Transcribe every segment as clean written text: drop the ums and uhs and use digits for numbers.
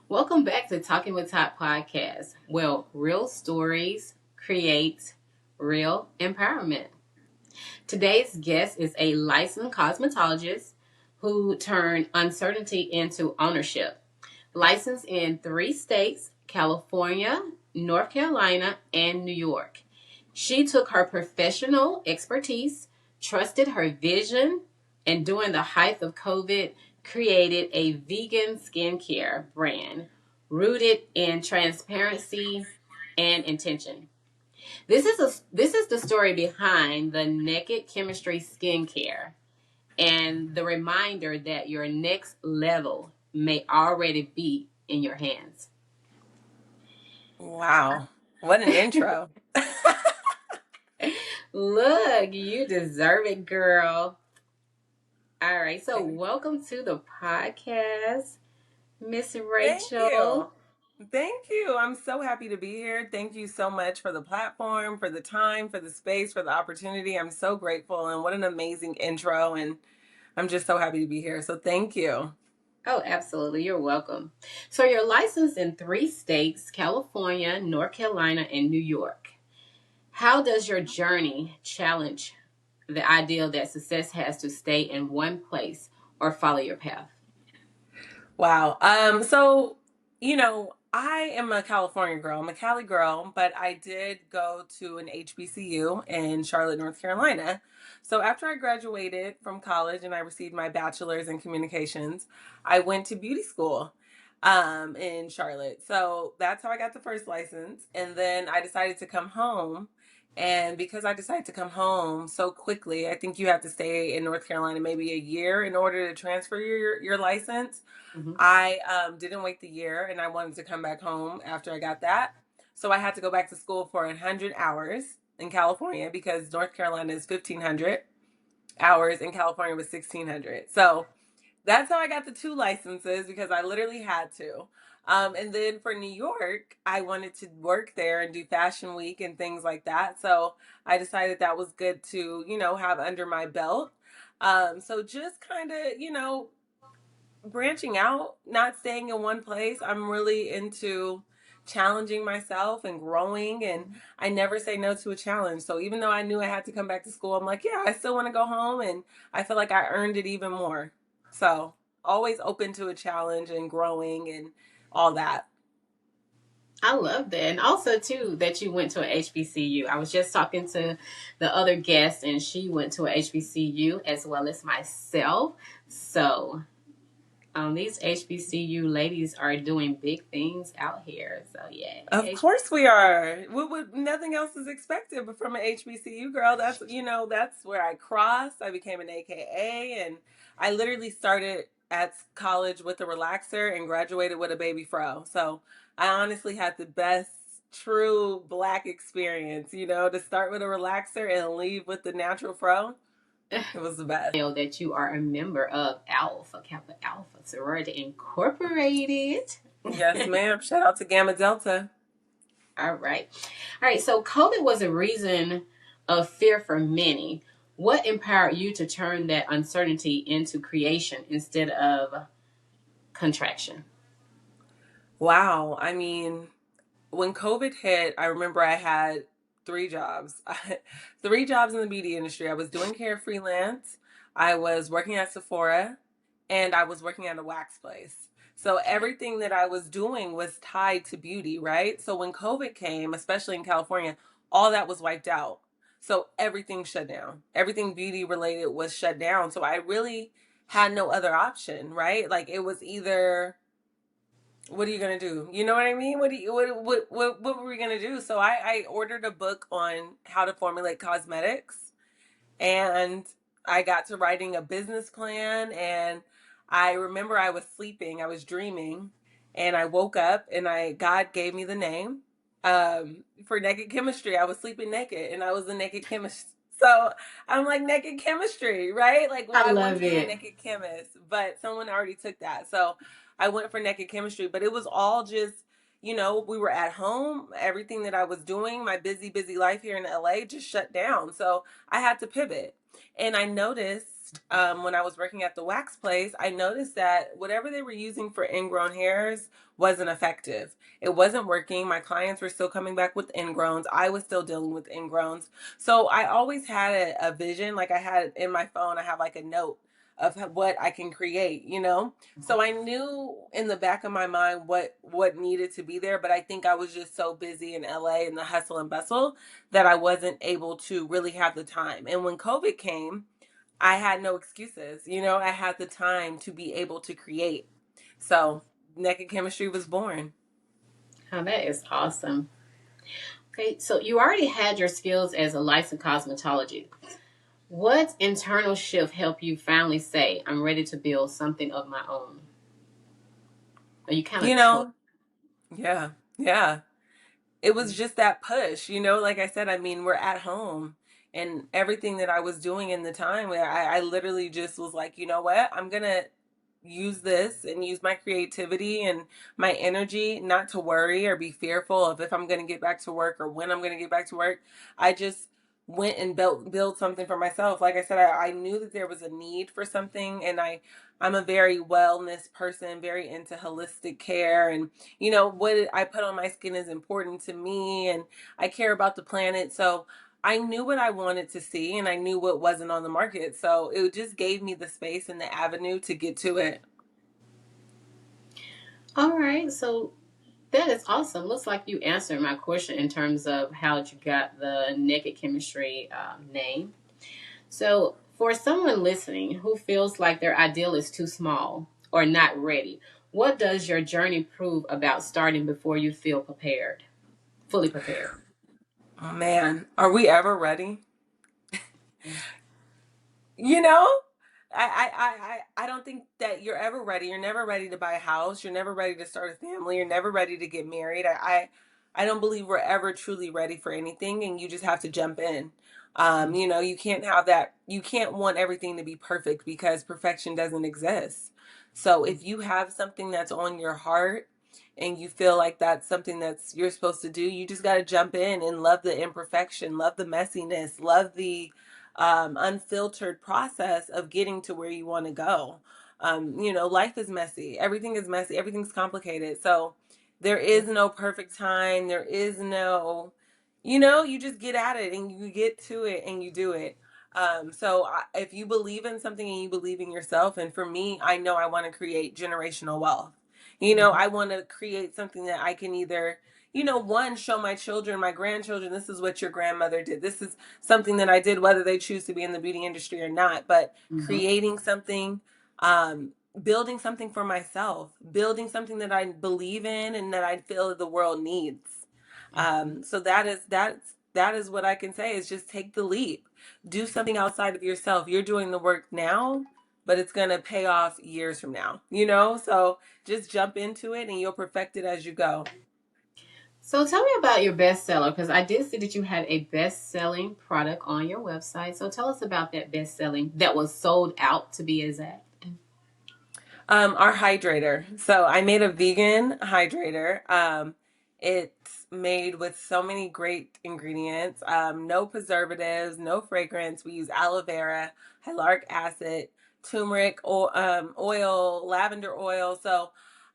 Welcome back to Talking with Top Podcast. Well, real stories create real empowerment. Today's guest is a licensed cosmetologist who turned uncertainty into ownership. Licensed in 3 states: California, North Carolina, and New York. She took her professional expertise, trusted her vision, and during the height of COVID, created a vegan skincare brand rooted in transparency and intention. This is the story behind the Naked Chemistry Skincare and the reminder that your next level may already be in your hands. Wow. What an intro. Look, you deserve it, girl. All right, so Thank welcome to the podcast, Miss thank you. Rachel. Thank you. I'm so happy to be here. Thank you so much for the platform, for the time, for the space, for the opportunity. I'm so grateful and what an amazing intro. And I'm just so happy to be here. So thank you. Oh, absolutely. You're welcome. So you're licensed in 3 states: California, North Carolina, and New York. How does your journey challenge the ideal that success has to stay in one place or follow your path? Wow. I am a California girl. I'm a Cali girl, but I did go to an HBCU in Charlotte, North Carolina. So after I graduated from college and I received my bachelor's in communications, I went to beauty school in Charlotte. So that's how I got the first license. And then I decided to come home. And because I decided to come home so quickly, I think you have to stay in North Carolina maybe a year in order to transfer your license. Mm-hmm. I didn't wait the year and I wanted to come back home after I got that. So I had to go back to school for 100 hours in California because North Carolina is 1,500 hours and California was 1,600. So that's how I got the two licenses because I literally had to. And then for New York, I wanted to work there and do fashion week and things like that. So I decided that was good to, have under my belt. So just kind of, branching out, not staying in one place. I'm really into challenging myself and growing, and I never say no to a challenge. So even though I knew I had to come back to school, I'm like, yeah, I still want to go home, and I feel like I earned it even more. So always open to a challenge and growing and all that. I love that. And also, too, that you went to a HBCU. I was just talking to the other guest, and she went to a HBCU as well as myself. So, these HBCU ladies are doing big things out here. So, yeah. Of course we are. Nothing else is expected but from an HBCU girl. That's where I crossed. I became an AKA and I literally started at college with a relaxer and graduated with a baby fro. So I honestly had the best true black experience, to start with a relaxer and leave with the natural fro. It was the best. Know that you are a member of Alpha Kappa Alpha Sorority Incorporated. Yes, ma'am. Shout out to Gamma Delta. All right. All right. So COVID was a reason of fear for many. What empowered you to turn that uncertainty into creation instead of contraction? Wow. I mean, when COVID hit, I remember I had 3 jobs. 3 jobs in the beauty industry. I was doing hair freelance, I was working at Sephora, and I was working at a wax place. So everything that I was doing was tied to beauty, right? So when COVID came, especially in California, all that was wiped out. So everything shut down. Everything beauty related was shut down. So I really had no other option, right? Like it was either what are you gonna do? You know what I mean? What were we gonna do? So I ordered a book on how to formulate cosmetics, and I got to writing a business plan. And I remember I was sleeping, I was dreaming, and I woke up and I God gave me the name for Naked Chemistry. I was sleeping naked, and I was the naked chemist. So I'm like naked chemistry, right? Like, well, I I wanted love to be a it. naked chemist, but someone already took that. So I went for naked chemistry, but it was all just, we were at home. Everything that I was doing, my busy, busy life here in LA just shut down. So I had to pivot. And I noticed noticed when I was working at the wax place, I noticed that whatever they were using for ingrown hairs wasn't effective. It wasn't working. My clients were still coming back with ingrowns. I was still dealing with ingrowns. So I always had a vision. Like I had in my phone, I have like a note of what I can create, you know? So I knew in the back of my mind what needed to be there, but I think I was just so busy in LA and the hustle and bustle that I wasn't able to really have the time. And when COVID came, I had no excuses. You know, I had the time to be able to create. So Naked Chemistry was born. Oh, that is awesome. Okay, so you already had your skills as a licensed cosmetologist. What internal shift helped you finally say, I'm ready to build something of my own? Are you kind You of told? know, yeah, yeah. It was just that push, you know, like I said, I mean, we're at home and everything that I was doing in the time where I literally just was like, you know what, I'm gonna use this and use my creativity and my energy not to worry or be fearful of if I'm gonna get back to work or when I'm gonna get back to work. I just went and built something for myself. Like I said, I knew that there was a need for something, and I'm a very wellness person, very into holistic care, and you know what I put on my skin is important to me, and I care about the planet. So I knew what I wanted to see, and I knew what wasn't on the market. So it just gave me the space and the avenue to get to it. All right, so that is awesome. Looks like you answered my question in terms of how you got the Naked Chemistry name. So, for someone listening who feels like their ideal is too small or not ready, what does your journey prove about starting before you feel prepared, fully prepared? Oh man, are we ever ready? You know, I don't think that you're ever ready. You're never ready to buy a house. You're never ready to start a family. You're never ready to get married. I don't believe we're ever truly ready for anything, and you just have to jump in. You know, you can't have that. You can't want everything to be perfect because perfection doesn't exist. So if you have something that's on your heart and you feel like that's something that's you're supposed to do, you just got to jump in and love the imperfection, love the messiness, love the unfiltered process of getting to where you want to go. You know, life is messy. Everything is messy. Everything's complicated. So there is no perfect time. There is no, you know, you just get at it and you get to it and you do it. If you believe in something and you believe in yourself, and for me, I know I want to create generational wealth. You know, Mhm. I want to create something that I can either, you know, one, show my children, my grandchildren, this is what your grandmother did. This is something that I did, whether they choose to be in the beauty industry or not. But Mhm. creating something, um, building something for myself, building something that I believe in and that I feel that the world needs. Mhm. So that is what I can say is just take the leap. Do something outside of yourself. You're doing the work now, but it's gonna pay off years from now. You know, so just jump into it and you'll perfect it as you go. So tell me about your bestseller because I did see that you had a best-selling product on your website. So tell us about that best-selling that was sold out to be exact. Our hydrator. So I made a vegan hydrator. It's made with so many great ingredients. No preservatives, no fragrance. We use aloe vera, hyaluronic acid, turmeric oil, lavender oil. So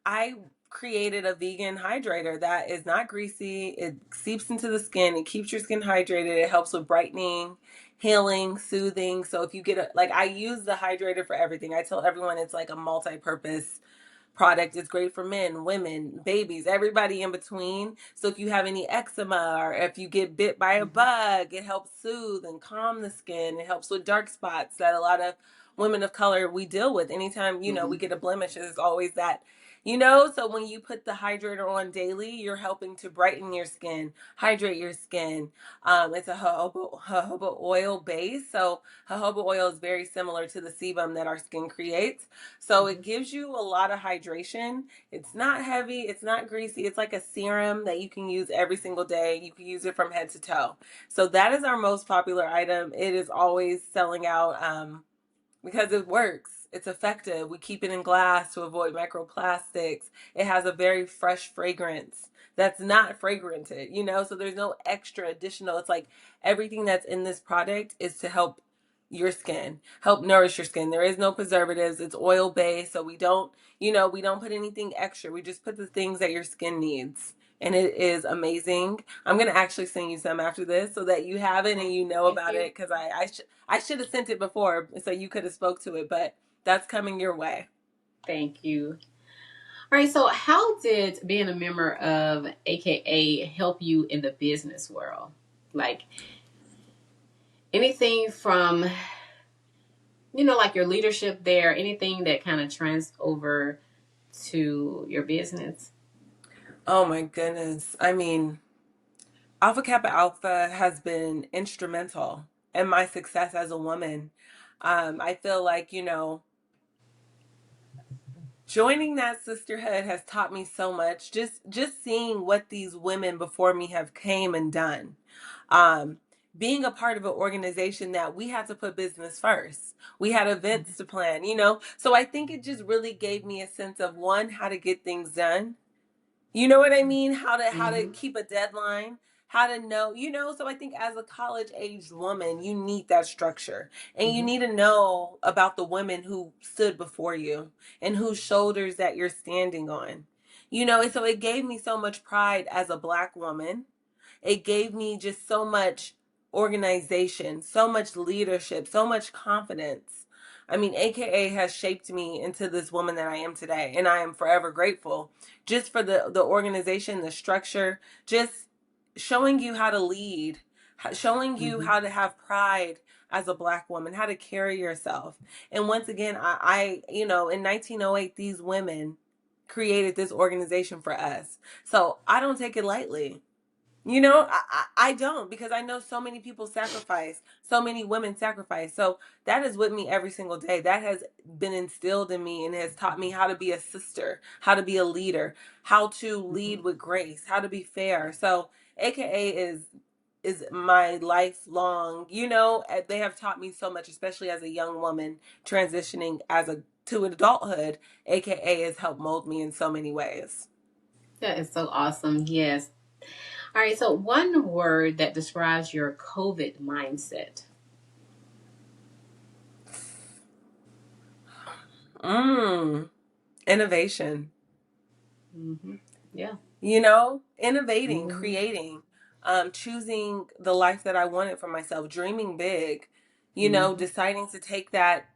I created a vegan hydrator that is not greasy. It seeps into the skin. It keeps your skin hydrated. It helps with brightening, healing, soothing. So if you get like I use the hydrator for everything. I tell everyone it's like a multi-purpose product. It's great for men, women, babies, everybody in between. So if you have any eczema or if you get bit by a Mhm. bug, it helps soothe and calm the skin. It helps with dark spots that a lot of women of color we deal with. Anytime, you know, we Mhm. get a blemish, there's always that, you know, so when you put the hydrator on daily, you're helping to brighten your skin, hydrate your skin. It's a jojoba oil base. So jojoba oil is very similar to the sebum that our skin creates. So it Mhm. gives you a lot of hydration. It's not heavy, it's not greasy. It's like a serum that you can use every single day. You can use it from head to toe. So that is our most popular item. It is always selling out because it works. It's effective. We keep it in glass to avoid microplastics. It has a very fresh fragrance that's not fragranted, you know, so there's no extra additional. It's like everything that's in this product is to help your skin, help nourish your skin. There is no preservatives. It's oil based, so we don't put anything extra. We just put the things that your skin needs. And it is amazing. I'm gonna actually send you some after this so that you have it and you know Thank about you. it. Because I should have sent it before so you could have spoke to it, but that's coming your way. Thank you. All right, so how did being a member of AKA help you in the business world? Like anything from, like your leadership there, anything that kind of trans over to your business? Oh my goodness. I mean, Alpha Kappa Alpha has been instrumental in my success as a woman. I feel like, joining that sisterhood has taught me so much. Just seeing what these women before me have came and done. Um, Being a part of an organization that we had to put business first. We had events to plan. So I think it just really gave me a sense of one, how to get things done. You know what I mean? How to Mm-hmm. keep a deadline, how to know. So I think as a college aged woman, you need that structure. And you Mm-hmm. need to know about the women who stood before you and whose shoulders that you're standing on. And so it gave me so much pride as a black woman. It gave me just so much organization, so much leadership, so much confidence. I mean, AKA has shaped me into this woman that I am today, and I am forever grateful just for the organization, the structure, just showing you how to lead, showing you Mm-hmm. how to have pride as a black woman, how to carry yourself. And once again, in 1908, these women created this organization for us. So I don't take it lightly. I don't, because I know so many people sacrifice, so many women sacrifice. So that is with me every single day. That has been instilled in me and has taught me how to be a sister, how to be a leader, how to Mm-hmm. lead with grace, how to be fair. So AKA is my lifelong, they have taught me so much, especially as a young woman transitioning to adulthood. AKA has helped mold me in so many ways. That is so awesome. Yes. All right, so one word that describes your COVID mindset. Mm, innovation. Mm-hmm. Yeah. Innovating, Mm-hmm. creating, choosing the life that I wanted for myself, dreaming big, Mm-hmm. deciding to take that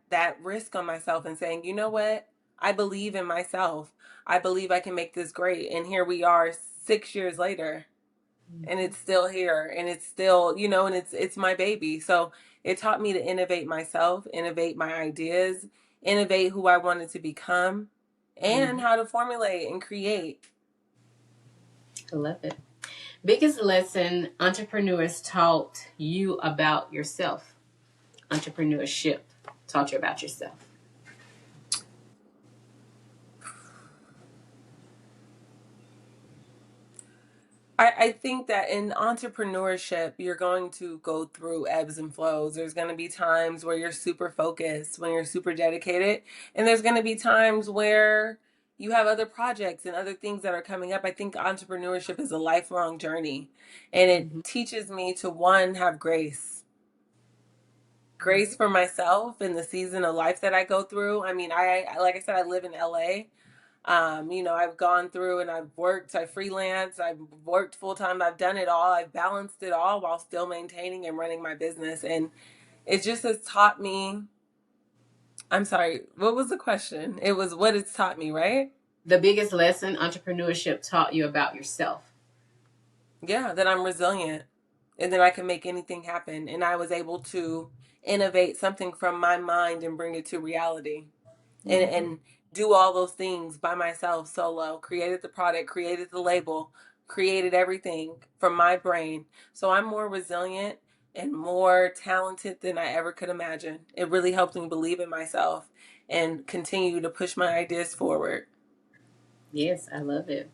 risk on myself and saying, you know what? I believe in myself. I believe I can make this great. And here we are 6 years later, and Mm-hmm. it's still here, and it's still, and it's my baby. So it taught me to innovate myself, innovate my ideas, innovate who I wanted to become, and Mm-hmm. how to formulate and create. I love it. Biggest lesson entrepreneurs taught you about yourself. Entrepreneurship taught you about yourself. I think that in entrepreneurship, you're going to go through ebbs and flows. There's going to be times where you're super focused, when you're super dedicated, and there's going to be times where you have other projects and other things that are coming up. I think entrepreneurship is a lifelong journey, and it Mm-hmm. teaches me to, one, have grace for myself in the season of life that I go through. I mean, like I said, I live in LA. I've gone through and I've worked, I freelance, I've worked full time, I've done it all, I've balanced it all while still maintaining and running my business. And it just has taught me. I'm sorry, what was the question? It was what it's taught me, right? The biggest lesson entrepreneurship taught you about yourself. Yeah, that I'm resilient and that I can make anything happen. And I was able to innovate something from my mind and bring it to reality. and Mm-hmm. and do all those things by myself solo. Created the product, created the label, created everything from my brain. So I'm more resilient and more talented than I ever could imagine. It really helped me believe in myself and continue to push my ideas forward. Yes, I love it.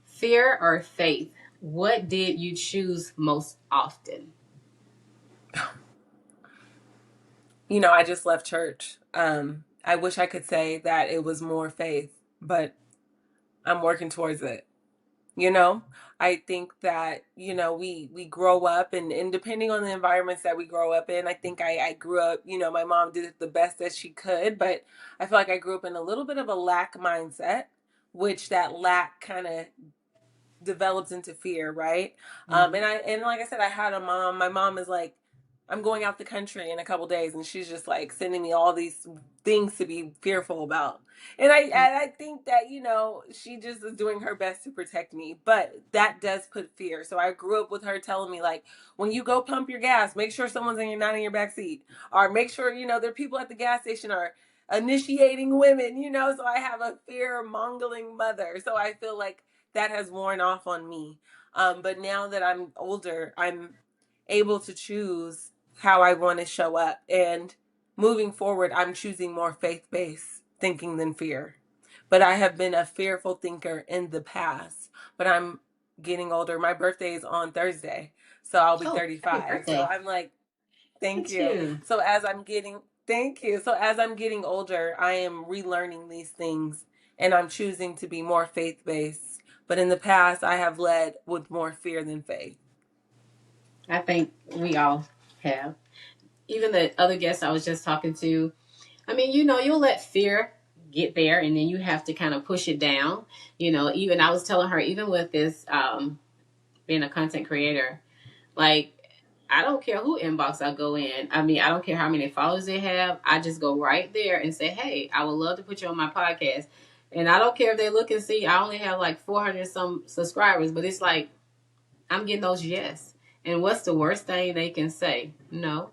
Fear or faith? What did you choose most often? I just left church. I wish I could say that it was more faith, but I'm working towards it. you know. I think that, we grow up, and depending on the environments that we grow up in, I think I grew up, my mom did the best that she could, but I feel like I grew up in a little bit of a lack mindset, which that lack kind of develops into fear, right? Mm-hmm. And like I said, I had a mom. My mom is like, I'm going out the country in a couple days, and she's just like sending me all these things to be fearful about. And I think that, she just is doing her best to protect me, but that does put fear. So I grew up with her telling me, like, when you go pump your gas, make sure someone's not in your back seat, or make sure there are people at the gas station are initiating women. So I have a fear mongering mother. So I feel like that has worn off on me. But now that I'm older, I'm able to choose how I want to show up. And moving forward, I'm choosing more faith based thinking than fear. But I have been a fearful thinker in the past. But I'm getting older. My birthday is on Thursday. So I'll be Oh, happy 35. So birthday. I'm like, thank Look at you. you. So as I'm getting, thank you. So as I'm getting older, I am relearning these things, and I'm choosing to be more faith based. But in the past, I have led with more fear than faith. I think we all have. Even the other guests I was just talking to, I mean, you'll let fear get there and then you have to kind of push it down. Even I was telling her, even with this being a content creator, like, I don't care who inbox I go in. I mean, I don't care how many followers they have. I just go right there and say, hey, I would love to put you on my podcast. And I don't care if they look and see I only have like 400 some subscribers, but it's like I'm getting those yes. And what's the worst thing they can say? No.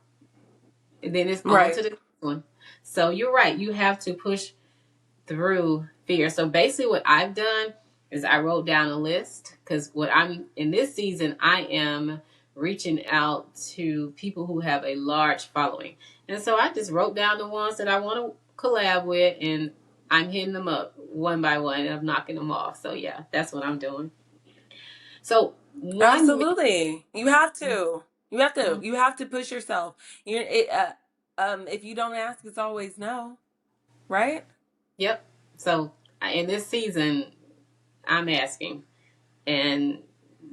And then it's on to Right. the next one. So you're right. You have to push through fear. So basically, what I've done is I wrote down a list because what I'm in this season, I am reaching out to people who have a large following. And so I just wrote down the ones that I want to collab with, and I'm hitting them up one by one and I'm knocking them off. So yeah, that's what I'm doing. So one, Absolutely. You have to. You have to. mm, You have to push yourself. If you don't ask, it's always no. Right. yep. So in this season, I'm asking. And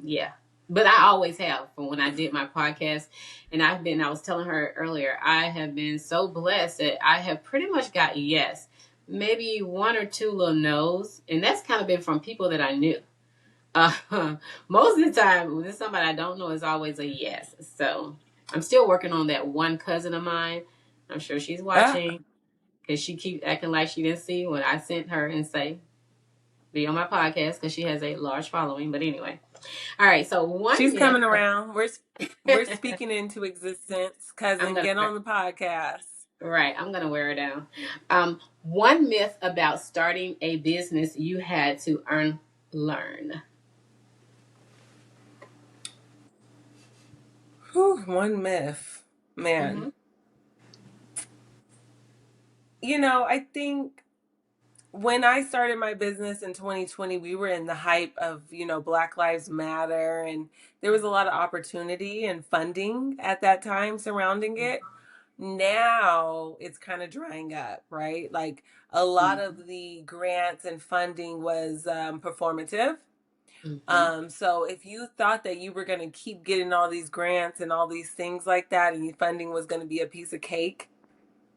yeah, but I always have from when I did my podcast. And I was telling her earlier, I have been so blessed that I have pretty much got yes, maybe one or two little no's. And that's kind of been from people that I knew. Uh, Most of the time, when it's somebody I don't know, is always a yes. So I'm still working on that one cousin of mine. I'm sure she's Ah, watching because she keeps acting like she didn't see what I sent her and say, be on my podcast because she has a large following. But anyway, all right. So one she's myth. coming around. We're speaking into existence. I'm Cousin, gonna get on the podcast. right. I'm gonna wear her down. One myth about starting a business you had to unlearn. Whew, one myth. Mm-hmm. Man. I think when I started my business in 2020, we were in the hype of, Black Lives Matter, and there was a lot of opportunity and funding at that time surrounding it. Now it's kind of drying up, right? Like a lot Mm-hmm. of the grants and funding was performative. Mm-hmm. So if you thought that you were going to keep getting all these grants and all these things like that, and your funding was going to be a piece of cake,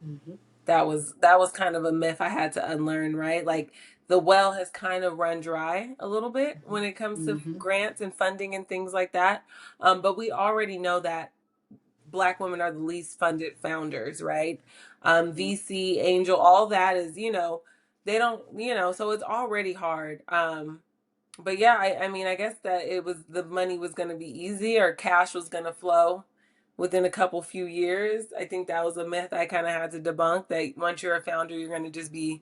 Mm-hmm. that was kind of a myth I had to unlearn, right? Like the well has kind of run dry a little bit when it comes to Mm-hmm. grants and funding and things like that. But we already know that Black women are the least funded founders, right? VC, Angel, all that is, they don't, so it's already hard. But yeah, I mean, I guess that it was the money was going to be easy, or cash was going to flow within a couple few years. I think that was a myth I kind of had to debunk, that once you're a founder, you're going to just be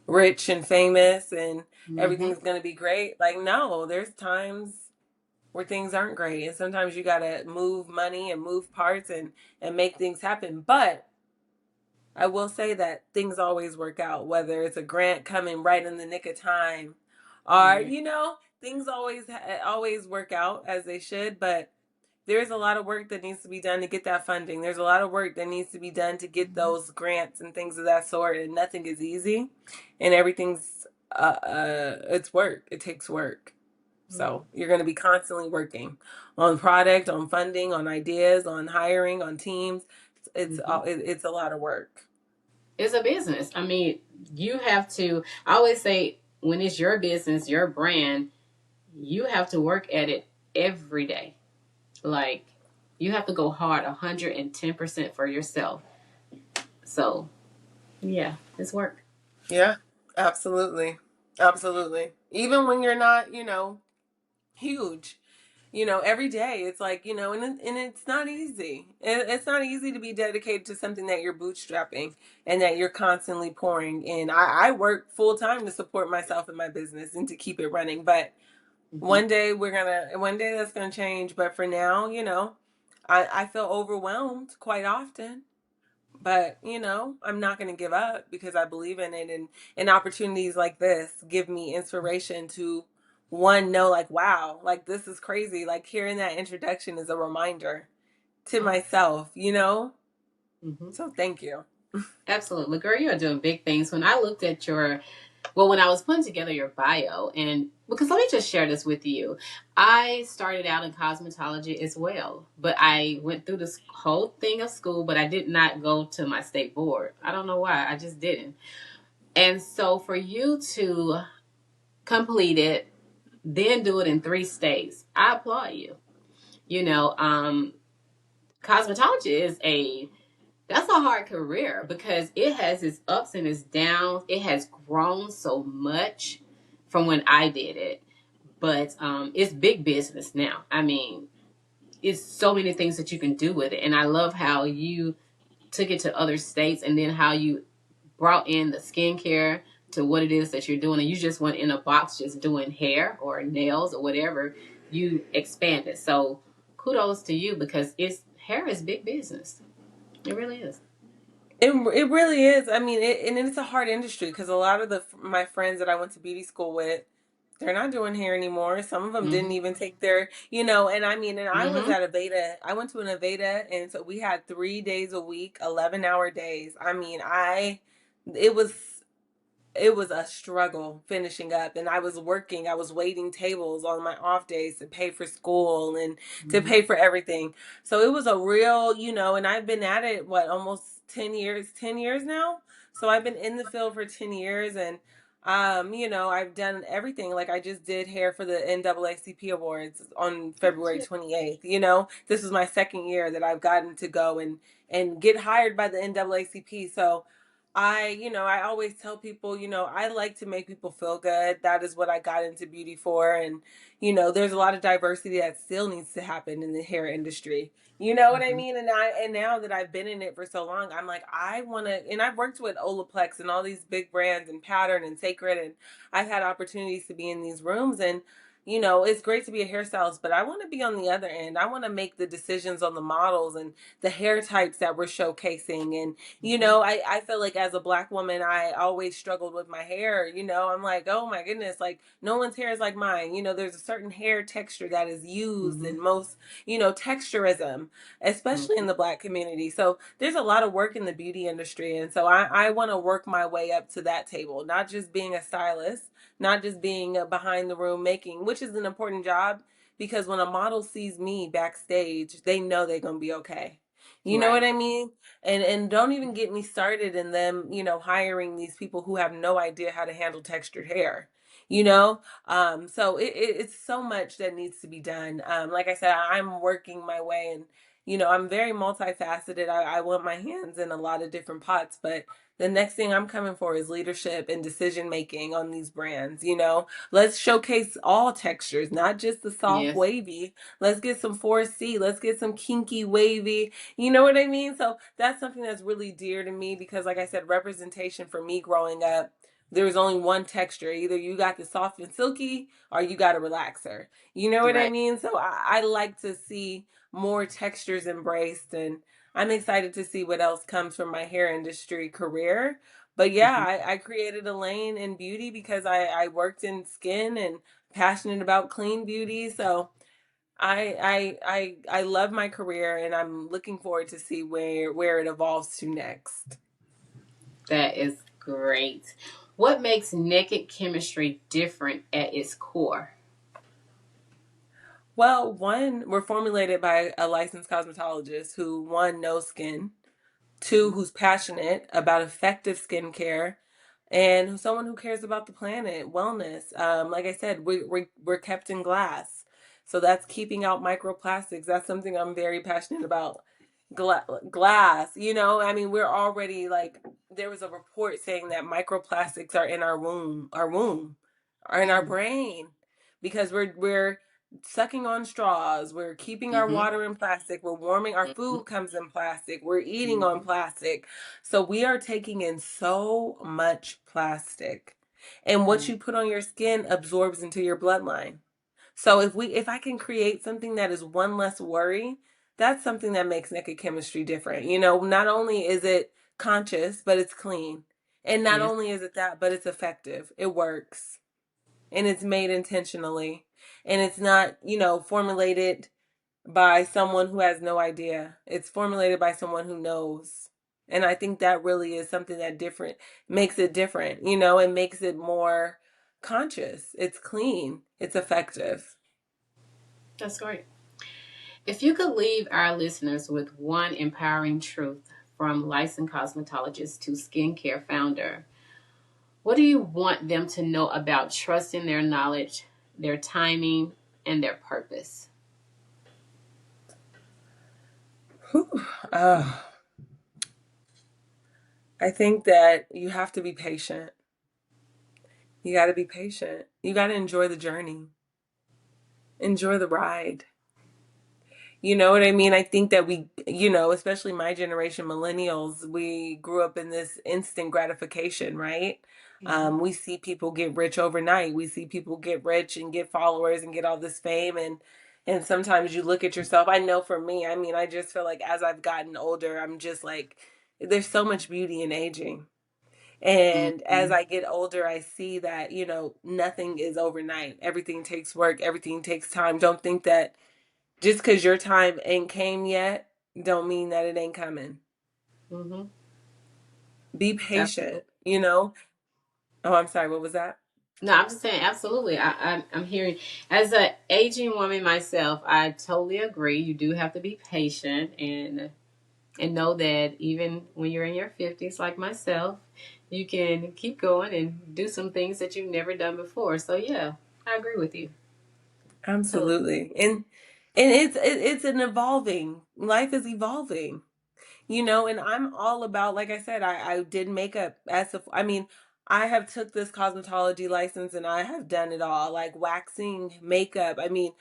rich and famous and Mm-hmm. everything's going to be great. Like, no, there's times where things aren't great. And sometimes you got to move money and move parts and make things happen. But I will say that things always work out, whether it's a grant coming right in the nick of time, or Right. things always work out as they should. But there's a lot of work that needs to be done to get that funding. There's a lot of work that needs to be done to get Mm-hmm. those grants and things of that sort. And nothing is easy, and everything's it's work. It takes work. So you're going to be constantly working on product, on funding, on ideas, on hiring, on teams. Mm-hmm. It's a lot of work. It's a business. I mean, you have to, I always say, when it's your business, your brand, you have to work at it every day. Like, you have to go hard 110% for yourself. So, yeah, it's work. Yeah, absolutely. Absolutely. Even when you're not, huge, every day it's like, and it's not easy. It's not easy to be dedicated to something that you're bootstrapping and that you're constantly pouring in. I work full time to support myself and my business and to keep it running. But Mm-hmm. one day that's gonna change. But for now, I feel overwhelmed quite often. But, I'm not going to give up because I believe in it. And opportunities like this give me inspiration to, one, know like, wow, like this is crazy. Like hearing that introduction is a reminder to myself. Mm-hmm. So thank you. Absolutely. Girl, you are doing big things. When I looked at when I was putting together your bio, and because let me just share this with you. I started out in cosmetology as well, but I went through this whole thing of school, but I did not go to my state board. I don't know why. I just didn't. And so for you to complete it, then do it in 3 states, I applaud you. You know, cosmetology is that's a hard career because it has its ups and its downs. It has grown so much from when I did it, but it's big business now. I mean, it's so many things that you can do with it, and I love how you took it to other states, and then how you brought in the skincare to what it is that you're doing, and you just went in a box just doing hair or nails or whatever. You expanded, so kudos to you because it's hair is big business. It really is. It really is. I mean, and it's a hard industry because a lot of my friends that I went to beauty school with, they're not doing hair anymore. Some of them didn't Mm-hmm. even take and I mean, and I was Mm-hmm. at Aveda. I went to an Aveda, and so we had 3 days a week, 11-hour days. I mean, it was it was a struggle finishing up, and I was waiting tables on my off days to pay for school and to Mm-hmm. pay for everything. So it was a real, and I've been at it what, almost 10 years now. So I've been in the field for 10 years, and I've done everything. Like I just did hair for the NAACP awards on February 28th. This was my second year that I've gotten to go and get hired by the NAACP. So I always tell people, I like to make people feel good. That is what I got into beauty for. And, there's a lot of diversity that still needs to happen in the hair industry. You know what I Mm-hmm. mean? And now that I've been in it for so long, I'm like, I want to, and I've worked with Olaplex and all these big brands and Pattern and Sacred, and I've had opportunities to be in these rooms. And, it's great to be a hairstylist, but I want to be on the other end. I want to make the decisions on the models and the hair types that we're showcasing. And Mm-hmm. I feel like as a black woman, I always struggled with my hair. I'm like, oh my goodness, like no one's hair is like mine. There's a certain hair texture that is used Mm-hmm. in most, texturism, especially in Mm-hmm. the black community. So there's a lot of work in the beauty industry. And so I want to work my way up to that table, not just being a stylist, not just being a behind the room making, which is an important job because when a model sees me backstage, they know they're going to be okay. You know what Right. I mean? And don't even get me started in them, hiring these people who have no idea how to handle textured hair. So it's so much that needs to be done. Like I said, I'm working my way, and I'm very multifaceted. I want my hands in a lot of different pots, but the next thing I'm coming for is leadership and decision making on these brands. Let's showcase all textures, not just the soft Yes. wavy. Let's get some 4C. Let's get some kinky wavy. You know what I mean? So that's something that's really dear to me because, like I said, representation for me growing up, there was only one texture. Either you got the soft and silky or you got a relaxer. You know what I Right. mean? So I like to see more textures embraced, and I'm excited to see what else comes from my hair industry career. But yeah, Mm-hmm. I created a lane in beauty because I worked in skin and passionate about clean beauty. So I love my career, and I'm looking forward to see where it evolves to next. That is great. What makes Naked Chemistry different at its core? Well, one, we're formulated by a licensed cosmetologist who, one, knows skin, two, Mhm. who's passionate about effective skincare, and someone who cares about the planet, wellness. Like I said, we're kept in glass. So that's keeping out microplastics. That's something I'm very passionate about. Glass, I mean, we're already like, there was a report saying that microplastics are in our womb, are in our Mm. brain because we're sucking on straws, we're keeping our Mhm. water in plastic, we're warming, our Mhm. food comes in plastic, we're eating on Mhm. plastic. So we are taking in so much plastic. And what Mhm. you put on your skin absorbs into your bloodline. So if I can create something that is one less worry, that's something that makes naked chemistry different. Not only is it conscious, but it's clean. And not Yes. only is it that, but it's effective. It works. And it's made intentionally. And it's not, formulated by someone who has no idea. It's formulated by someone who knows. And I think that really is something that different makes it different, and makes it more conscious. It's clean. It's effective. That's great. If you could leave our listeners with one empowering truth from licensed cosmetologist to skincare founder, what do you want them to know about trusting their knowledge, their timing, and their purpose? Whew. I think that you have to be patient. You got to be patient. You got to enjoy the journey, enjoy the ride. You know what I mean? I think that especially my generation, millennials, we grew up in this instant gratification, right? Mhm. We see people get rich overnight. We see people get rich and get followers and get all this fame, and sometimes you look at yourself. I know for me, I mean, I just feel like as I've gotten older, I'm just like, there's so much beauty in aging. And as Mhm. I get older, I see that, nothing is overnight. Everything takes work, everything takes time. Don't think that just because your time ain't came yet, don't mean that it ain't coming. Mhm. Be patient, Absolutely. Oh, I'm sorry, what was that? No, I'm just saying, absolutely. I'm hearing, as a aging woman myself, I totally agree. You do have to be patient and know that even when you're in your 50s, like myself, you can keep going and do some things that you've never done before. So yeah, I agree with you. So. Absolutely. And it's an evolving. Life is evolving. And I'm all about, like I said, I did makeup I mean, I have took this cosmetology license and I have done it all, like waxing, makeup. I mean,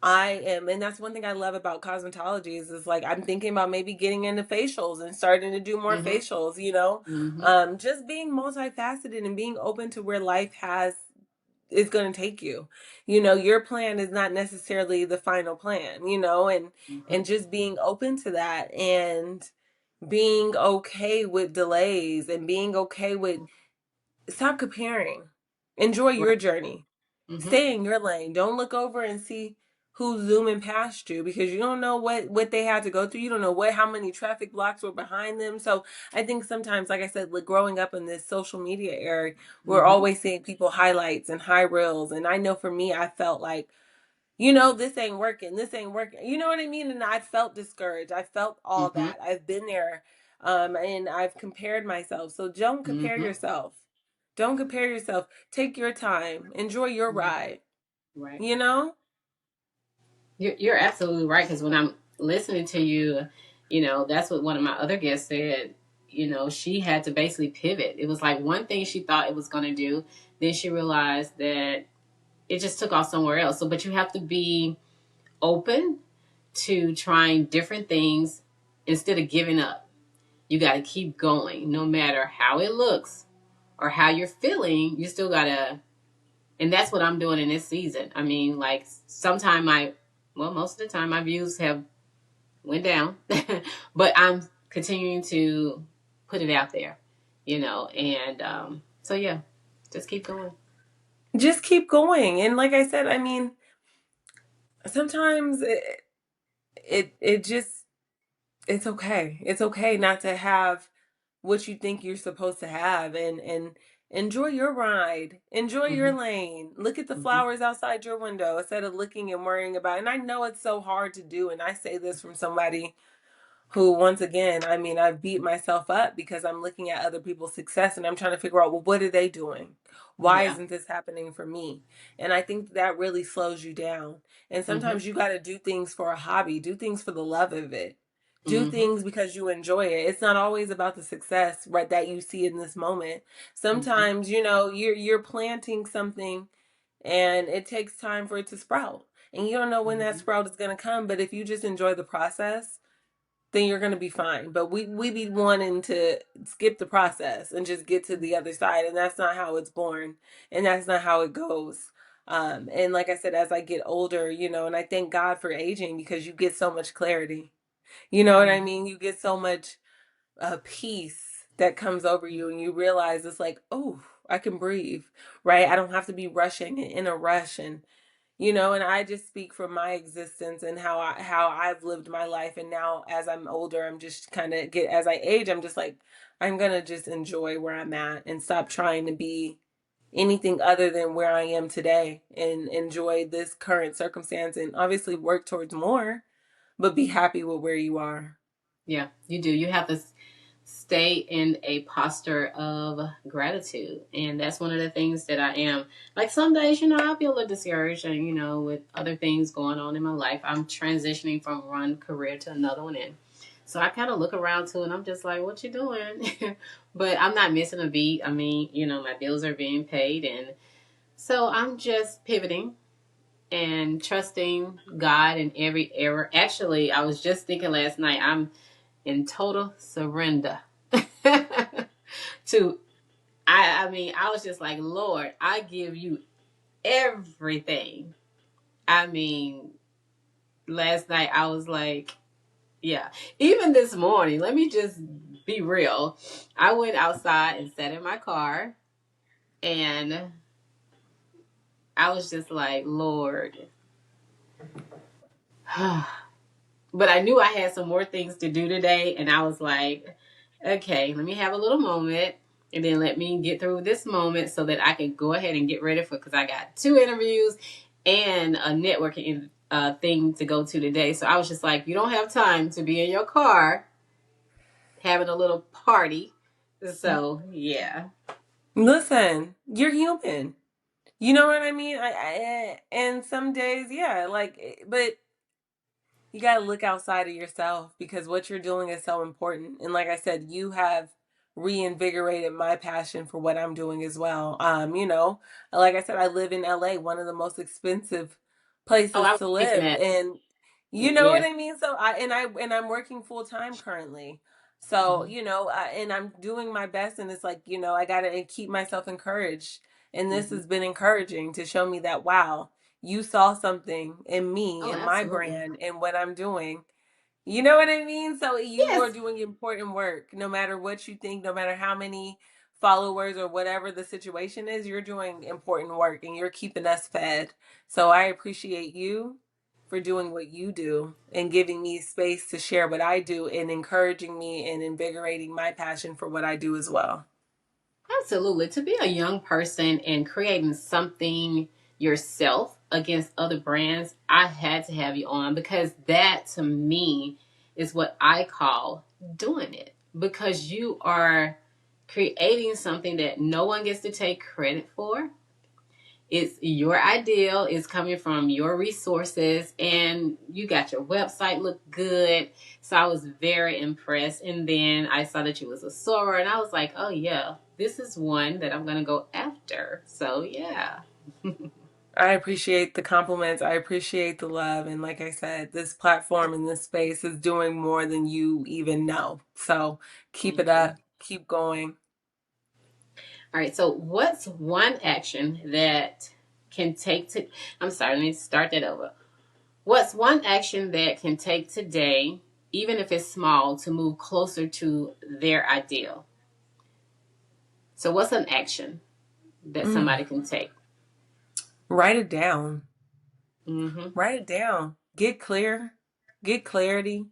I am, and that's one thing I love about cosmetology is like I'm thinking about maybe getting into facials and starting to do more Mhm. facials. Mhm. Just being multifaceted and being open to where life has is going to take you. Your plan is not necessarily the final plan, and Mhm. just being open to that and being okay with delays and being okay with stop comparing. Enjoy Right. your journey. Mhm. Stay in your lane. Don't look over and see who's zooming past you because you don't know what they had to go through. You don't know how many traffic blocks were behind them. So I think sometimes, like I said, like growing up in this social media era, we're Mhm. always seeing people highlights and high reels. And I know for me, I felt like, this ain't working. This ain't working. You know what I mean? And I felt discouraged. I felt all Mhm. that. I've been there. And I've compared myself. So don't compare Mhm. yourself. Don't compare yourself. Take your time. Enjoy your Mhm. ride. Right. You know? You're absolutely right, because when I'm listening to you, that's what one of my other guests said. She had to basically pivot. It was like one thing she thought it was going to do, then she realized that it just took off somewhere else. So, but you have to be open to trying different things instead of giving up. You got to keep going, no matter how it looks or how you're feeling. You still gotta, and that's what I'm doing in this season. I mean, like sometimes most of the time my views have went down, but I'm continuing to put it out there, and so yeah, just keep going. Just keep going. And like I said, I mean, sometimes it just it's okay. It's okay not to have what you think you're supposed to have, and Enjoy your ride. Enjoy your Mm-hmm. lane. Look at the Mm-hmm. flowers outside your window instead of looking and worrying about it. And I know it's so hard to do. And I say this from somebody who, once again, I mean, I've beat myself up because I'm looking at other people's success and I'm trying to figure out, well, what are they doing? Why Yeah. isn't this happening for me? And I think that really slows you down. And Mm-hmm. sometimes you got to do things for a hobby, do things for the love of it, do Mm-hmm. things because you enjoy it. It's not always about the success, right, that you see in this moment. Mm-hmm. Sometimes, you know, you're planting something and it takes time for it to sprout. And you don't know when that Mm-hmm. sprout is going to come, but if you just enjoy the process, then you're going to be fine. But we be wanting to skip the process and just get to the other side, and that's not how it's born, and that's not how it goes. And like I said, as I get older, you know, and I thank God for aging because you get so much clarity. You know what I Mm-hmm. mean? You get so much peace that comes over you, and you realize it's like, oh, I can breathe, right? I don't have to be rushing and in a rush, and you know, and I just speak from my existence and how I've lived my life. And now as I'm older, I'm just kind of get as I age, I'm just like, I'm gonna just enjoy where I'm at and stop trying to be anything other than where I am today and enjoy this current circumstance and obviously work towards more, but be happy with where you are. Yeah, you do. You have to stay in a posture of gratitude. And that's one of the things that I am. Like some days, I feel a little discouraged and, with other things going on in my life. I'm transitioning from one career to another one. And so I kind of look around too and I'm just like, what you doing? But I'm not missing a beat. I mean, my bills are being paid. And so I'm just pivoting and trusting God in every error. Actually, I was just thinking last night, I'm in total surrender to I mean, I was just like, Lord, I give you everything. I mean, last night I was like, yeah. Even this morning, let me just be real. I went outside and sat in my car and I was just like, Lord. But I knew I had some more things to do today and I was like, okay, let me have a little moment and then let me get through this moment so that I can go ahead and get ready for because I got 2 interviews and a networking thing to go to today. So I was just like, you don't have time to be in your car having a little party. So yeah. Listen, you're human. You know what I mean? And some days, yeah, like, but you got to look outside of yourself because what you're doing is so important. And like I said, you have reinvigorated my passion for what I'm doing as well. You know, like I said, I live in LA, one of the most expensive Oh, places I was to thinking live, that. and you know what Yeah. I mean? So I'm working full time currently. So, Mm-hmm. you know, and I'm doing my best, and it's like, you know, I got to keep myself encouraged. And this Mm-hmm. has been encouraging to show me that, wow, you saw something in me, Oh, in my absolutely. brand, and what I'm doing. You know what I mean? So you are Yes. doing important work. No matter what you think, no matter how many followers or whatever the situation is, you're doing important work and you're keeping us fed. So I appreciate you for doing what you do and giving me space to share what I do and encouraging me and invigorating my passion for what I do as well. Absolutely. To be a young person and creating something yourself against other brands, I had to have you on because that to me is what I call doing it. Because you are creating something that no one gets to take credit for. It's your ideal, it's coming from your resources, and you got your website look good. So I was very impressed. And then I saw that you was a Sora, and I was like, oh yeah, this is one that I'm gonna go after. So yeah. I appreciate the compliments. I appreciate the love. And like I said, this platform and this space is doing more than you even know. So keep it Thank you. up. Keep going. All right. So what's one action that can take to I'm sorry, let me start that over. What's one action that can take today, even if it's small, to move closer to their ideal? So what's an action that Mm. somebody can take? Write it down. Mm-hmm. Write it down. Get clear. Get clarity.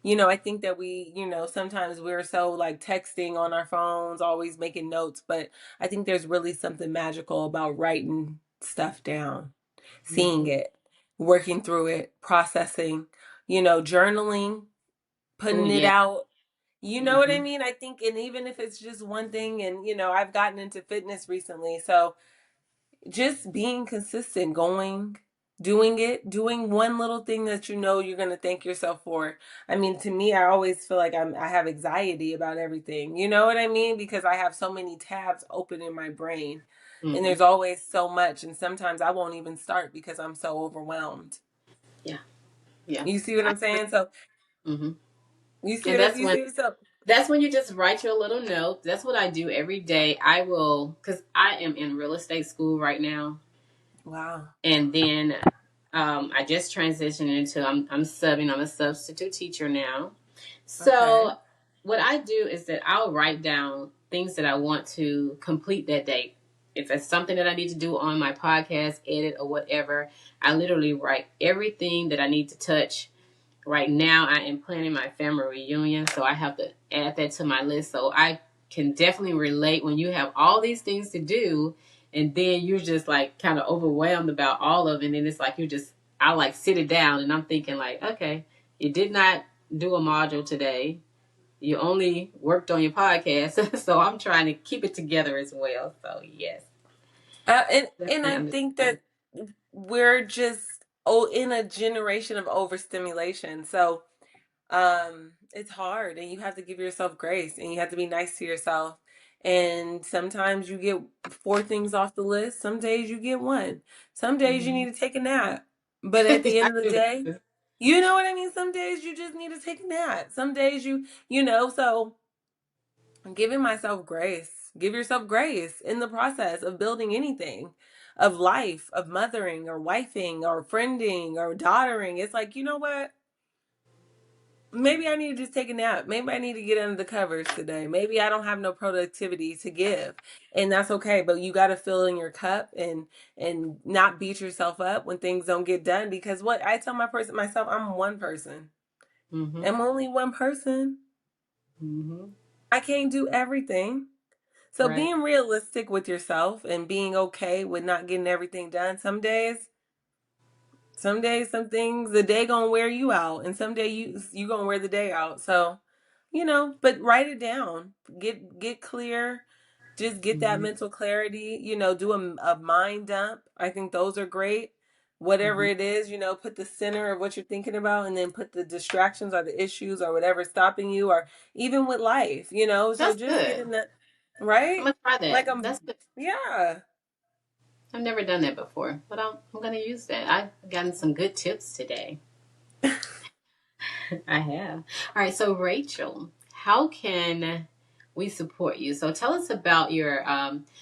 I think that we, sometimes we're so like texting on our phones, always making notes, but I think there's really something magical about writing stuff down, seeing Mm-hmm. it, working through it, processing, journaling, Oh, putting it yeah. out. You know what I Mm-hmm. mean? I think, and even if it's just one thing, and I've gotten into fitness recently, so just being consistent, going, doing it, doing one little thing that you're going to thank yourself for. I mean, to me, I always feel like I have anxiety about everything. You know what I mean? Because I have so many tabs open in my brain, and Mm-hmm. there's always so much, and sometimes I won't even start because I'm so overwhelmed. Yeah. Yeah. You see what I'm saying? So Mm-hmm. you see And what you see. So that's when you just write your little note. That's what I do every day. I will, because I am in real estate school right now. wow. And then I just transitioned into, I'm subbing, I'm a substitute teacher now. Okay. So what I do is that I'll write down things that I want to complete that day. If it's something that I need to do on my podcast, edit, or whatever, I literally write everything that I need to touch. Right now, I am planning my family reunion, so I have to add that to my list. So I can definitely relate when you have all these things to do, and then you're just like kind of overwhelmed about all of it. And then it's like I like sit it down and I'm thinking, like, okay, you did not do a module today. You only worked on your podcast. So I'm trying to keep it together as well. So, yes, And definitely I think understand. that we're just in a generation of overstimulation. So it's hard, and you have to give yourself grace, and you have to be nice to yourself. And sometimes you get four things off the list. Some days you get one. Some days you Mhm. need to take a nap. But at the end I of the do day, that. you know what I mean? Some days you just need to take a nap. Some days so I'm giving myself grace. Give yourself grace in the process of building anything, of life, of mothering or wifing or friending or daughtering. It's like, you know what? Maybe I need to just take a nap. Maybe I need to get under the covers today. Maybe I don't have no productivity to give. And that's okay. But you gotta fill in your cup and not beat yourself up when things don't get done. Because what I tell myself, I'm one person. Mm-hmm. I'm only one person. Mm-hmm. I can't do everything. So Right. being realistic with yourself and being okay with not getting everything done. Some days, some things, the day gonna wear you out, and some day you gonna wear the day out. So, but write it down. Get clear. Just get that Mm-hmm. mental clarity. Do a mind dump. I think those are great. Whatever Mm-hmm. it is, put the center of what you're thinking about, and then put the distractions or the issues or whatever stopping you, or even with life. So That's just get good. in that I'm right. gonna try Like that. That's good. yeah. I've never done that before, but I'm gonna use that. I've gotten some good tips today. I have. All right, so Rachel, how can we support you? So tell us about your.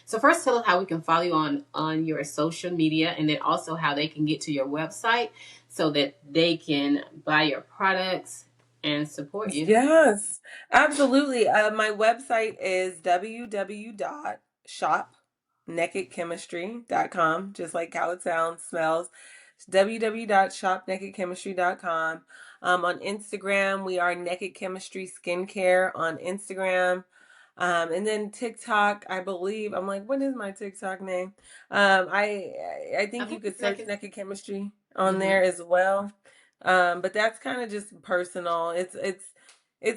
So first, tell us how we can follow you on your social media, and then also how they can get to your website so that they can buy your products and support you. Yes, absolutely. My website is www.shopnakedchemistry.com, just like how it sounds, smells. It's www.shopnakedchemistry.com. On Instagram, we are Naked Chemistry Skincare on Instagram. And then TikTok, I believe. I'm like, what is my TikTok name? I I think you think could it's search naked. Naked Chemistry on Mm-hmm. there as well. But that's kind of just personal. It's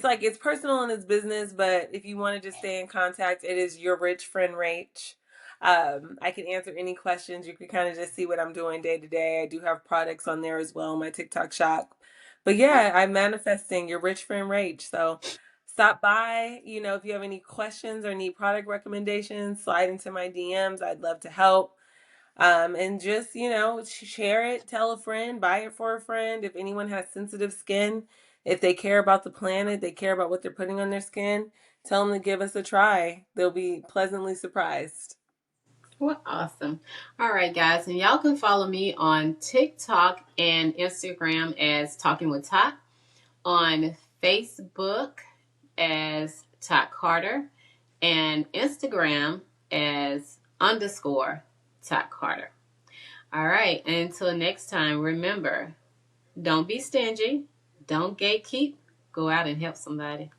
like it's personal and it's business, but if you want to just stay in contact, it is your rich friend Rach. I can answer any questions. You can kind of just see what I'm doing day to day. I do have products on there as well, my TikTok shop. But yeah, I'm manifesting your rich friend Rach. So stop by. If you have any questions or need product recommendations, slide into my DMs. I'd love to help. And just, share it, tell a friend, buy it for a friend. If anyone has sensitive skin, if they care about the planet, they care about what they're putting on their skin, tell them to give us a try. They'll be pleasantly surprised. Well, awesome. All right, guys. And y'all can follow me on TikTok and Instagram as Talking with Tot, on Facebook as Tot Carter, and Instagram as _ Tot Carter. All right. And until next time, remember, don't be stingy, don't gatekeep, go out and help somebody.